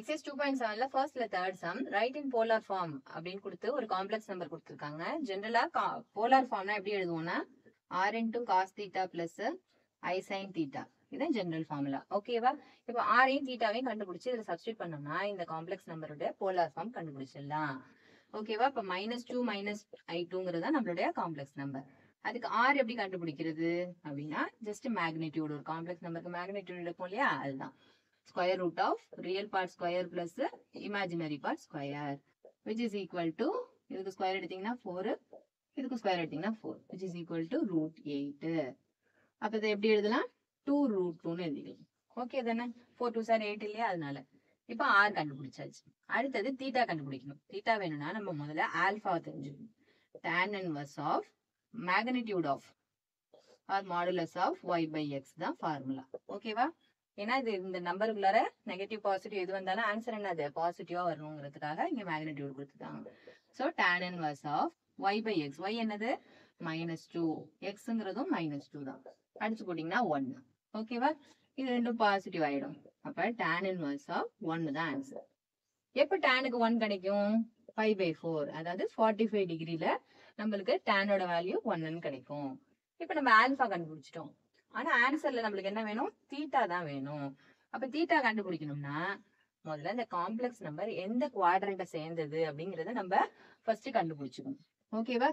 Exercise 2.7ல ஃபர்ஸ்ட்ல third sum right in polar form அப்படின்னு கொடுத்து ஒரு காம்ப்ளெக்ஸ் நம்பர் கொடுத்துருக்காங்க. ஜென்ரலா போலார் ஃபார்ம்னா எப்படி எழுதுவோம்னா r into cos theta plus i sine theta, இதுதான் ஜென்ரல் ஃபார்முலா. ஓகேவா? இப்போ ஆரையும் தீட்டாவையும் கண்டுபிடிச்சு இதுல சப்ஸ்டியூட் பண்ணோம்னா இந்த காம்ப்ளெக்ஸ் நம்பரோட போலார் ஃபார்ம் கண்டுபிடிச்சிடலாம். ஓகேவா? இப்போ -2 -i2ங்கிறது தான் நம்மளுடைய காம்ப்ளெக்ஸ் நம்பர். அதுக்கு r எப்படி கண்டுபிடிக்கிறது அப்படின்னா ஜஸ்ட் மேக்னிடியூட், ஒரு காம்ப்ளெக்ஸ் நம்பருக்கு மேக்னிடியூட் இருக்கும் இல்லையா, அதுதான் square root of real part square plus imaginary part square, which is equal to, இதுக்கு square எடுத்தீங்கன்னா 4, இதுக்கு square எடுத்தீங்கன்னா 4, which is equal to √8. அப்ப இதை எப்படி எழுதலாம்? 2√2ன்னு எழுதிக்கலாம். ஓகே தானே? 4 2s are 8 இல்லையா, அதனால இப்ப r கண்டுபிடிச்சாச்சு. அடுத்தது தீட்டா கண்டுபிடிக்கணும். தீட்டா வேணும்னா நம்ம முதல்ல ஆல்பா தெரிஞ்சுக்கணும். tan inverse of magnitude of or modulus of y by x தான் ஃபார்முலா. ஓகேவா? ஏன்னா இது இந்த நம்பருக்குள்ளார நெகட்டிவ் பாசிட்டிவ் எது வந்தாலும் ஆன்சர் என்னது பாசிட்டிவா வரணுங்கிறதுக்காக இங்க மேக்னிடியூட் கொடுத்துட்டாங்க. So tan inverse of y by x, y என்னது -2, xங்கிறதும் -2 தான். அடிச்சு போட்டீங்கன்னா 1. ஓகேவா? இது ரெண்டும் பாசிட்டிவ் ஆயிடும். அப்ப tan inverse of 1 தான் ஆன்சர். எப்ப tanக்கு 1 கிடைக்கும்? 5/4, அதாவது 45 டிகிரில நம்மளுக்கு tanோட வேல்யூ 1ன்னு கிடைக்கும். இப்ப நம்ம ஆல்பா கண்டுபிடிச்சிட்டோம். ஆனா ஆன்சர்ல நம்மளுக்கு என்ன வேணும்? தீட்டா தான் வேணும். அப்ப தீட்டா கண்டுபிடிக்கணும்னா முதல்ல இந்த காம்ப்ளெக்ஸ் நம்பர் எந்த குவாட்ரண்ட்டை சேர்ந்தது அப்படிங்கறத நம்ம ஃபர்ஸ்ட் கண்டுபிடிச்சுக்கணும். ஓகேவா?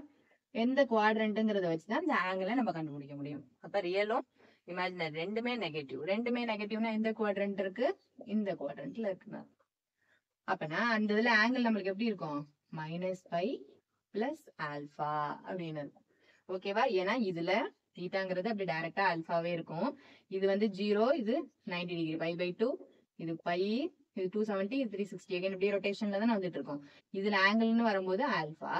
எந்த குவாட்ரண்ட்ங்கிறத வச்சுதான் இந்த ஆங்கிளை நம்ம கண்டுபிடிக்க முடியும். அப்ப ரியலும் இமேஜினரி ரெண்டுமே நெகட்டிவ். ரெண்டுமே நெகட்டிவ்னா எந்த குவாட்ரண்ட் இருக்கு? இந்த குவாட்ரண்ட்ல இருக்குன்னா அப்பனா அந்த இதுல ஆங்கிள் நம்மளுக்கு எப்படி இருக்கும்? -π பிளஸ் ஆல்பா அப்படின்னு இருக்கும். ஓகேவா? ஏன்னா இதுல தீட்டாங்கிறது அப்படி டைரக்டா ஆல்பாவே இருக்கும். இது வந்து 0, இது 90 டிகிரி, π/2, இது π, இது 270, இது 360, அகைன் இப்படி ரொட்டேஷன்ல தான் வந்துட்டு இருக்கும். இதுல ஆங்கிள்னு வரும்போது ஆல்பா.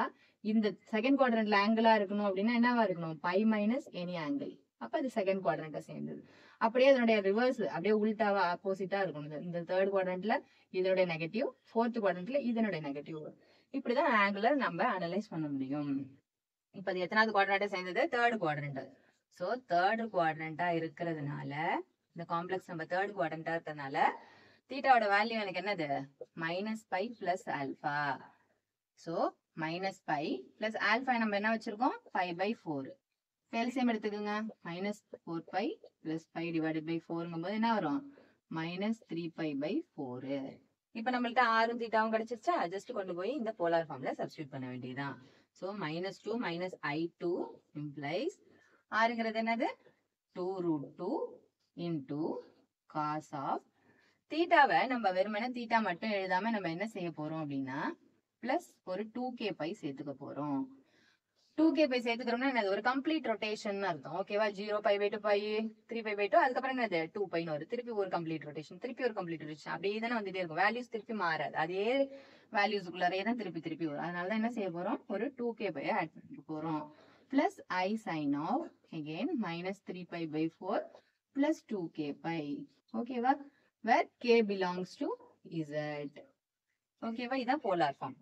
இந்த செகண்ட் குவாட்ரண்ட்ல ஆங்கிளா இருக்கணும் அப்படின்னா என்னவா இருக்கணும்? π மைனஸ் எனி ஆங்கிள். அப்ப அது செகண்ட் குவாட்ரண்ட்டை சேர்ந்தது. அப்படியே அதனுடைய ரிவர்ஸ், அப்படியே உல்டாவா ஆப்போசிட்டா இருக்கணும். இந்த தேர்ட் குவாட்ரண்ட்ல இதனுடைய நெகட்டிவ், ஃபோர்த் குவாட்ரண்ட்ல இதனுடைய நெகட்டிவ். இப்படிதான் ஆங்கிளை நம்ம அனலைஸ் பண்ண முடியும். இப்ப அது எத்தனாவது குவாட்ரண்ட்டை சேர்ந்தது? Third quadrant. சோ தேர்ட் குவாட்ரண்டா இருக்கிறதுனால, இந்த காம்ப்ளெக்ஸ் நம்பர் தேர்ட் குவாட்ரண்டா இருக்கிறதுனால தீட்டாவோட வேல்யூ எனக்கு என்னது? -π plus alpha. So -π plus alpha நம்ம என்ன வச்சிருக்கோம்? 5/4. எல்சிஎம் எடுத்துக்கோங்க. -4π பிளஸ் 5 டிவைடட் பை 4ங்கும் போது என்ன வரும்? -3π/4. இப்ப நம்மள்ட்ட ஆரும் தீட்டாவும் கிடைச்சிருச்சா? ஜஸ்ட் கொண்டு போய் இந்த போலார் ஃபார்ம்ல சப்ஸ்டியூட் பண்ண வேண்டியதுதான். சோ -2 -i2 implies ஆறுங்கிறது என்னது? 2√2 into cos of தீட்டாவை நம்ம வெறுமனே தீட்டா மட்டும் எழுதாம நம்ம என்ன செய்ய போறோம் அப்படின்னா பிளஸ் ஒரு 2kπ சேர்த்துக்க போறோம். 2kπ சேர்த்துக்கிறோம்னா என்னது? ஒரு கம்ப்ளீட் ரொட்டேஷன் அர்த்தம். ஓகேவா? 0 π/2 π, 3π/2, அதுக்கப்புறம் என்னது? 2πன்னு வரும். திருப்பி ஒரு கம்ப்ளீட் ரொட்டேஷன், திருப்பி ஒரு கம்ப்ளீட் ரொட்டேஷன், அப்படியே தானே வந்துட்டே இருக்கும். வேல்யூஸ் திருப்பி மாறாது. அதே வேல்யூஸ்க்குள்ளாரே தான் திருப்பி திருப்பி வரும். அதனாலதான் என்ன செய்ய போறோம்? ஒரு 2kπ ஆட் பண்ணிக்க போறோம். plus I sin of again -3π/4 plus 2kπ. Okay, where k belongs to z. Okay, இதான் polar form.